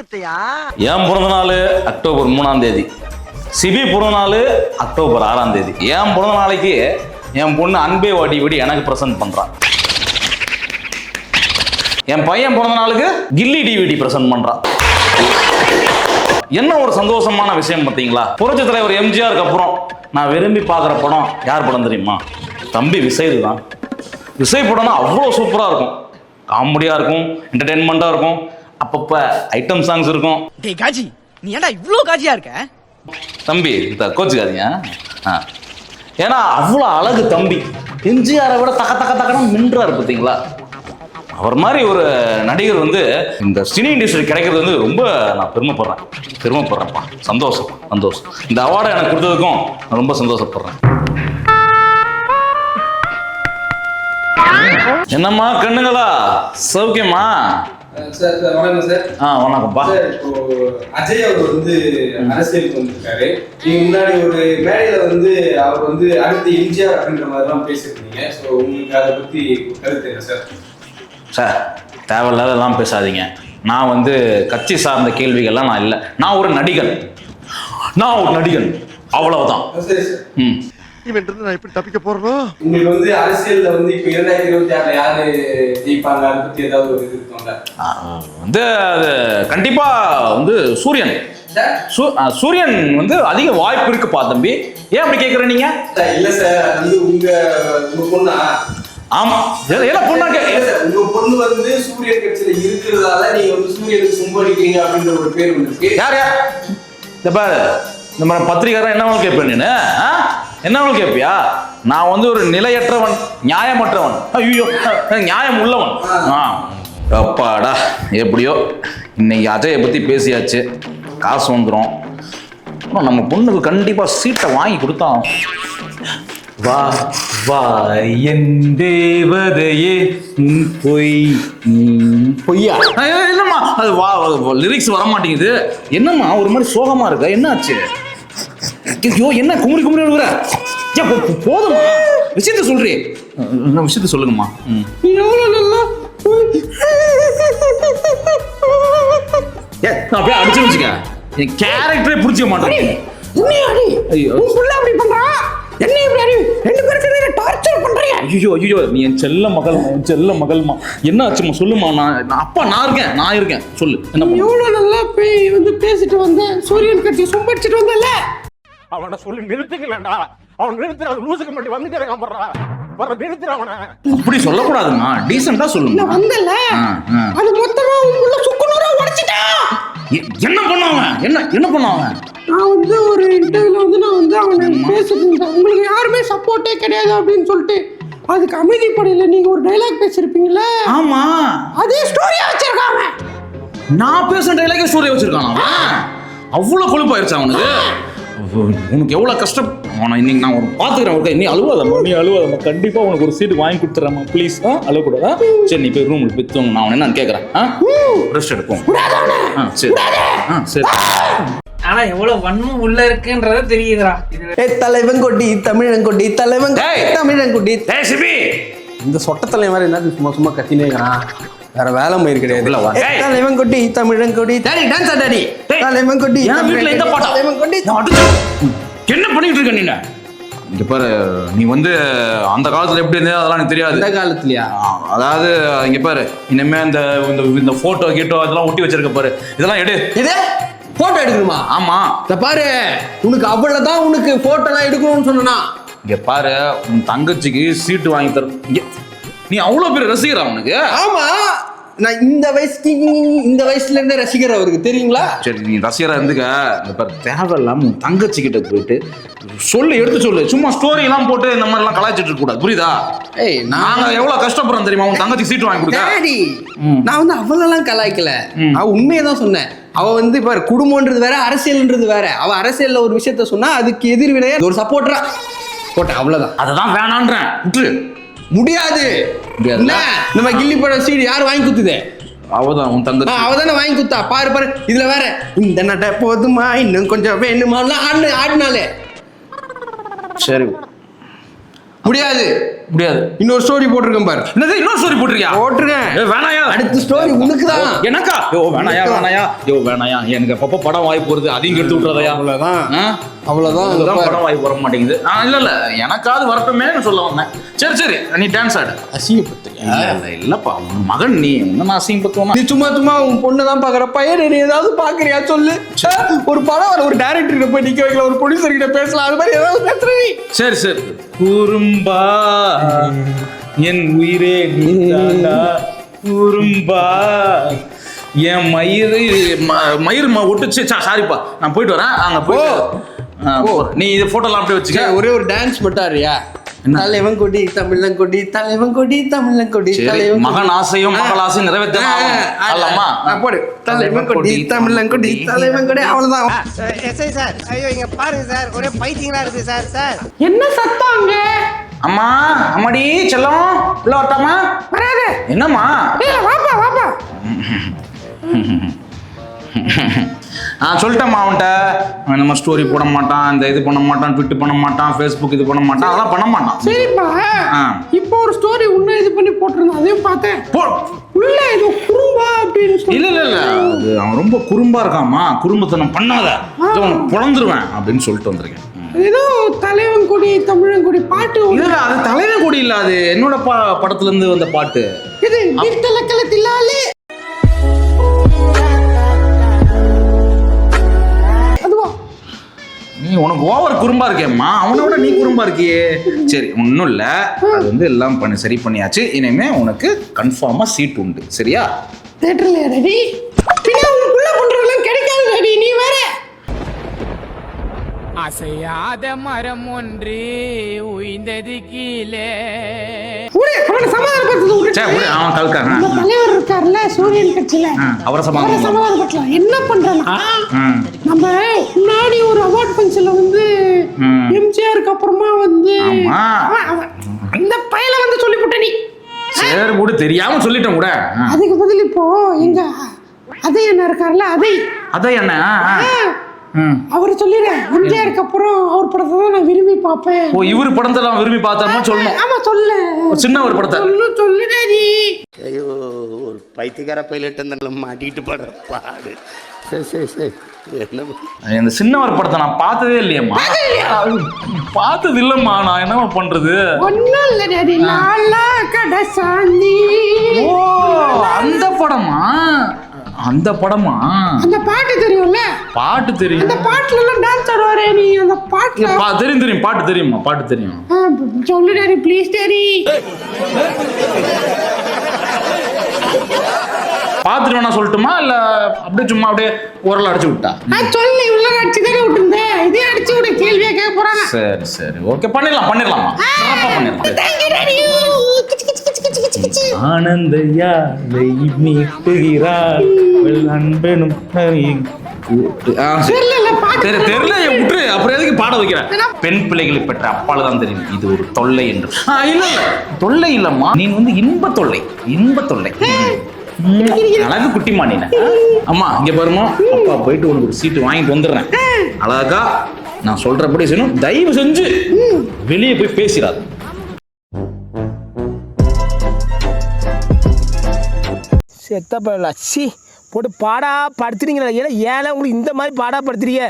வித்தையா? என் பிறந்த நாள் அக்டோபர் 3ஆம் தேதி, சிபி பிறந்த நாள் அக்டோபர் 6ஆம் தேதி. என் பிறந்த நாளைக்கு என் பொண்ணு அன்பே வாடி விடி எனக்கு பிரசன்ட் பண்றான். என் பையன் பிறந்த நாளுக்கு கில்லி டிவிடி பிரசன்ட் பண்றான். என்ன ஒரு சந்தோஷமான விஷயம் பார்த்தீங்களா? புரட்சி தலைவர் எம்ஜிஆருக்கு அப்புறம் நான் விரும்பி பார்க்குற படம் யார் படம் தெரியுமா? தம்பி விசை தான். விசை படம்னா அவ்வளோ சூப்பராக இருக்கும், காமெடியாக இருக்கும், என்டர்டெயின்மெண்ட்டாக இருக்கும், அப்பப்போ ஐட்டம் சாங்ஸ் இருக்கும். டேய் காஜி, நீ ஏன்டா இவ்ளோ காஜியா இருக்க? தம்பி இந்த கோச்சுக்காதீங்க. ஏன்னா அவ்வளோ அழகு தம்பி. எம்ஜிஆரை விட தக்க தக்க தக்கணும் மின்றாரு பார்த்தீங்களா? அவர் மாதிரி ஒரு நடிகர் வந்து இந்த சினி இண்டஸ்ட்ரி கிடைக்கிறது வந்து ரொம்ப நான் பெருமைப்படுறேன்ப்பா. சந்தோஷம். இந்த அவார்டை எனக்கு கொடுத்ததுக்கும் நான் ரொம்ப சந்தோஷப்படுறேன். என்னம்மா கண்ணுங்களா, சௌக்கியமா? சார் வணக்கம் சார். வணக்கம்ப்பா. சார், இப்போ அஜய் அவர் வந்து அரசியலுக்கு வந்திருக்காரு. நீங்க முன்னாடி ஒரு மேடையில வந்து அவர் வந்து அடுத்து எம்ஜிஆர் அப்படின்ற மாதிரிலாம் பேசியிருந்தீங்க. ஸோ உங்களுக்கு அதை பத்தி கருத்து என்ன சார்? சார், தேவையில்லாதெல்லாம் பேசாதீங்க. நான் வந்து கட்சி சார்ந்த கேள்விகள்லாம் நான் இல்லை. நான் ஒரு நடிகன், அவ்வளவுதான். சரி சார். இவன் நான் எப்படி தப்பிக்க போறோம்? உங்களுக்கு வந்து அரசியல்ல வந்து இப்போ 2026 யாரு ஜெயிப்பாங்க அதை பத்தி ஏதாவது ஒரு இது இருக்குங்களா? வந்து அது கண்டிப்பா வந்து சூரியன் வந்து அதிக வாய்ப்பு இருக்குப்பா தம்பி. ஏன் அப்படி கேட்குற நீங்க? இல்ல சார், அது வந்து உங்க பொண்ணா? ஆமா, எல்லாம் பொண்ணா உங்க பொண்ணு வந்து சூரியன் கட்சியில இருக்கிறதால நீங்க வந்து சூரியனுக்கு சும்படிக்கிறீங்க அப்படின்ற ஒரு பேர் இருக்கு. யார் இந்த பாரு, இந்த மாதிரி பத்திரிகாரன் என்ன கேட்பேன் நீனு? என்ன கேட்பியா? நான் வந்து ஒரு நிலையற்றவன், நியாயமற்றவன், ஐயோ நியாயம் உள்ளவன். அப்பாடா, எப்படியோ இன்னைக்கு அஜயை பத்தி பேசியாச்சு. காசு வந்துடும். நம்ம பொண்ணுக்கு கண்டிப்பா சீட்டை வாங்கி கொடுத்தான். வா வா என் தேவதையே பொய்யா? என்னம்மா அது லிரிக்ஸ் வர மாட்டேங்குது. என்னம்மா ஒரு மாதிரி சோகமா இருக்க? என்ன ஆச்சு? ஐயோ, என்ன குமுறி விழுகுற? போதுமா, விஷயத்த சொல்றே. என்ன விஷயத்த சொல்லுங்கம்மா. அப்படியே அடிச்சு வச்சுக்க. என் கேரக்டரே புரிஞ்சுக்க மாட்டேன். ஐயோ, நீ என் செல்ல மகள்மா. என்ன ஆச்சுமா சொல்லுமா. நான் இருக்கேன் சொல்லு. என்ன எவ்வளவு நல்லா வந்து பேசிட்டு வந்தேன், சூரியன் கட்சி சும்படிச்சிட்டு வந்தல. அவனை சொல்லி நிறுத்துக்கலடா. அவன் நிறுத்துற லூசுக்கு மட்டும் வந்துட்டே நிறுத்துற அவனை. அப்படி சொல்லக்கூடாதுமா, டீசெண்டா சொல்லுங்க. நான் வந்தல, அது மொத்தமா உள்ள சுக்குநூறா உடைச்சிட்டா. என்ன பண்ணாவன்? நான் வந்து ஒரு இன்டர்வியூல வந்து நான் வந்து அவனை பேசிட்டு இருந்தேன். உங்களுக்கு யாருமே சப்போர்ட்டே கிடையாது அப்படின்னு சொல்லிட்டு அதுக்கு அமைதிப்படையில நீங்க ஒரு டைலாக் பேசிருப்பீங்கல்ல? ஆமா, அதே ஸ்டோரியா வச்சிருக்காங்க. நான் பேசுற டைலாக் ஸ்டோரியா வச்சிருக்கானா? அவ்வளவு கொழுப்பாயிருச்சு அவனுக்கு. உனக்கு எவ்வளவு கஷ்டம். இன்னைக்கு நான் ஒரு பாத்துக்கிறேன். நீ அழுவாதம்மா, கண்டிப்பா உனக்கு ஒரு சீட்டு வாங்கி கொடுத்துறேம்மா, ப்ளீஸ். அழுவக்கூடாதா? சரி, நீ போய் ரூம்ல போய் தூங்க. நான் என்னன்னு கேட்கறேன். ரெஸ்ட் எடுப்போம். சரி. ஆனா எவ்வளவு வன்மம் உள்ள இருக்குன்றத தெரியுதுடா. தலைவன் கொட்டி தமிழன் கொட்டி தமிழன் கொட்டி. இந்த சொட்ட தலைவன் மாதிரி என்ன சும்மா கத்தினே இருக்கிறான். வேற வேலை மயிர் கிடையாது. தலைவன் கொட்டி தமிழன் கொட்டி. டான்ஸ் ஆடாடி. தலைவன் கொட்டி வீட்டுல இந்த பாட்டா தலைவன் கொட்டி. என்ன பண்ணிட்டு இருக்க நீ? இங்க பாரு, நீ வந்து அந்த காலத்துல எப்படி இருந்தே அதெல்லாம் எனக்கு தெரியாது. அந்த காலத்துலயா? அதாவது இங்க பாரு, இனிமே இந்த போட்டோ கீட்டோ அதெல்லாம் ஒட்டி வச்சிருக்க பாரு. இதெல்லாம் எடு. இது போட்டோ எடுக்கணுமா? ஆமா. இத பாரு, உனக்கு அவ்வளவுதான் உனக்கு போட்டோ எல்லாம் எடுக்கணும்னு சொன்னா. இங்க பாரு, உன் தங்கச்சிக்கு சீட்டு வாங்கி தர. நீ அவ்வளவு பேர் ரசிகரா உனக்கு? ஆமா, நான் இந்த வயசுல இருந்தே ரசிகர் அவருக்கு, தெரியுங்களா? சரி, நீ ரசிகரா இருந்துக்க. இந்த பாரு, தேவையில்லாம உன் தங்கச்சி கிட்ட போயிட்டு எடுத்து சொல்லு. சும்மா ஸ்டோரி எல்லாம் போட்டு இந்த மாதிரி எல்லாம் கலாய்ச்சிட்டு இருக்க கூடாது, புரியுதா? நாங்க எவ்வளவு கஷ்டப்படுறோம் தெரியுமா உன் தங்கச்சி சீட்டு வாங்கி கொடுக்க. நான் வந்து அவ்வளவு கலாய்க்கல, அவ உண்மையதான் சொன்னேன். அவ வந்து இப்ப குடும்பம்ன்றது வேற, அரசியல்ன்றது வேற. அவ அரசியல்ல ஒரு விஷயத்த சொன்னா அதுக்கு எதிர்வினையா ஒரு சப்போர்ட்டரா போட்டேன், அவ்வளவுதான். அததான் வேணான்றேன், விட்டுரு. முடியாது. நம்ம கில்லி படம் சீடு யாரு வாங்கி குத்துது? அவதான் உன் தங்கச்சி. அவதானே வாங்கி குத்தா. பாரு இதுல வேற இந்த நட்ட போதுமா இன்னும் கொஞ்சம் வேணுமா ஆடினாலே. சரி, முடியாது. முடியாது. இன்னொரு ஸ்டோரி போட்டிருக்கேன் பாரு. என்னது இன்னொரு ஸ்டோரி போட்டிருக்கியா? போட்டிருக்கேன். வேணாயா? அடுத்த ஸ்டோரி உனக்கு தான். எனக்கா? வேணாயா எனக்கு அப்பப்போ படம் வாய்ப்பு வருது, அதையும் எடுத்து விட்டுறதையா? அவ்வளவுதான் படம் வாய்ப்பு வர மாட்டேங்குது. இல்ல எனக்காவது வரட்டுமே சொல்ல வந்தேன். சரி நீ டான்ஸ் ஆடு. அசிங்கப்படுத்துறியா? இல்லப்பா உன் மகன், நீ நான் அசிங்கப்படுத்துவோம். நீ சும்மா உன் பொண்ணு தான் பாக்குற பையன், நீ ஏதாவது பாக்குறியா சொல்லு. ஒரு படம் வர, ஒரு டைரக்டர் போய் நிக்க வைக்கல, ஒரு ப்ரொடியூசர் கிட்ட பேசலாம், அது மாதிரி ஏதாவது பேசுறீ. சரி குறும்பா என் உயிரே நீதாண்டா குறும்பா என் மயிர் ஒட்டுச்சு. சாரிப்பா நான் போயிட்டு வரேன். அங்க போய் நீ இது போட்டோலாம் அப்படியே வச்சுக்க. ஒரே ஒரு டான்ஸ் மட்டும் ஆடுறியா? தலைவன் கொடி தமிழன் கொடி, தலைவன் கொடி தமிழன் கொடி, மகன் ஆசையும் மகள் ஆசையும் நிறைவேற்றலாமா? போடு. தலைவன் கொடி தமிழன் கொடி, தலைவன் கொடி. அவ்வளவுதான். எஸ்ஐ சார், ஐயோ இங்க பாருங்க சார், ஒரே பைத்தியங்களா இருக்கு சார். சார் என்ன சத்தம் அங்க? அம்மா அம்மாடி செல்லம் உள்ள வரட்டாமா? வராது. என்னம்மா? வாப்பா சொல்லிட்டேம்மா அவன்கிட்ட. நம்ம ஸ்டோரி போட மாட்டான், இந்த இது பண்ண மாட்டான், ட்விட் பண்ண மாட்டான், ஃபேஸ்புக் இது பண்ண மாட்டான், அதெல்லாம் பண்ண மாட்டான். சரிப்பா. இப்போ ஒரு ஸ்டோரி உன்ன இது பண்ணி போட்டிருந்தான், அதையும் பார்த்தேன். உள்ள ஏதோ குறும்பா அப்படின்னு சொல்லி. இல்ல அது அவன் ரொம்ப குறும்பா இருக்காமா. குறும்பத்தனம் பண்ணாத, பொழந்துருவேன் அப்படின்னு சொல்லிட்டு வந்திருக்கேன். ஏதோ தலைவன் கொடி தமிழன் கொடி பாட்டு. இல்ல அது தலைவன் கொடி இல்ல, அது என்னோட படத்துல இருந்து வந்த பாட்டு. இது நித்தலக்கலத்திலாலே நீ உனக்கு ஓவர் குறும்பா இருக்கேம்மா, அவனோட நீ குறும்பா இருக்கியே. சரி ஒன்றும் இல்லை, அது வந்து எல்லாம் சரி பண்ணியாச்சு. இனிமே உனக்கு கன்ஃபார்மா சீட் உண்டு. சரியா? தேட்டர்ல ரெடி. பின்ன உனக்குள்ள பண்றதெல்லாம் கிடைக்காது ரெடி. நீ வேற அசையாத மரம் ஒன்று உயிந்தது கீழே. அவன் சமாதானப்படுத்துது. அவன் கல்காங்க. தலைவர் இருக்கார்ல சூரியன் கட்சியில, அவரை சமாதானப்படுத்தலாம். என்ன பண்றா, நம்ம முன்னாடி ஒரு அவார்ட் ஃபங்க்ஷன்ல வந்து எம்ஜிஆருக்கு அப்புறமா வந்து அந்த பையல வந்து சொல்லிவிட்ட நீ. சரி கூட தெரியாம சொல்லிட்டேன் கூட. அதுக்கு பதில் இப்போ எங்க அதே என்ன இருக்கார்ல, அதே என்ன அவர் சொல்லிடுறேன். எம்ஜிஆருக்கு அப்புறம் அவர் படத்தை தான் நான் விரும்பி பார்ப்பேன். ஓ இவர் படத்தை நான் விரும்பி பார்த்தா சொல்லணும். ஆமா சொல்லு. சின்ன ஒரு படத்தை சொல்லுடா நீ. ஐயோ ஒரு பைத்தியக்கார பைலட் அந்த மாட்டிட்டு படுற பாடு. சரி இந்த சின்னவர் படத்தை நான் பார்த்ததே இல்லையம்மா. பார்த்தது இல்லம்மா. நான் என்னமா பண்றது? ஒண்ணும் இல்ல டாடி. லாலா கடசாந்தி. ஓ அந்த படமா? அந்த படமா? அந்த பாட்டு தெரியும்ல? பாட்டு தெரியும். அந்த பாட்டுல எல்லாம் டான்ஸ் ஆடுவாரே நீ. அந்த பாட்டுல தெரியும் பாட்டு தெரியுமா? பாட்டு தெரியும். சொல்லு டாடி ப்ளீஸ் டாடி. பாத்துட்டு வேணா சொல்லட்டுமா இல்ல அப்படியே சும்மா அப்படியே ஓரல் அடிச்சு விட்டா? சொல்லு. இவ்வளவு அடிச்சு தானே விட்டுருந்தேன், இதே அடிச்சு விட. கேள்வியா கேட்க போறாங்க. சரி ஓகே பண்ணிடலாமா? சிறப்பா பண்ணிடலாம். ஆனந்தையாலை மீட்டுகிறார் அன்பனும் தெரியல விட்டு அப்புறம் எதுக்கு பாட வைக்கிறேன்? பெண் பிள்ளைகளை பெற்ற அப்பால தான் தெரியும் இது ஒரு தொல்லை என்று. இல்ல தொல்லை இல்லம்மா, நீ வந்து இன்ப தொல்லை. அழகு குட்டிமா நீ. அம்மா இங்க பாருமா, அப்பா போயிட்டு உனக்கு ஒரு சீட்டு வாங்கிட்டு வந்துடுறேன். அழகா நான் சொல்றபடி செய்யணும். தயவு செஞ்சு வெளியே போய் பேசிடாது. செத்த சி போட்டு பாடா படுத்துறீங்களா? ஏன்னா உங்களுக்கு இந்த மாதிரி பாடா படுத்துறீங்க.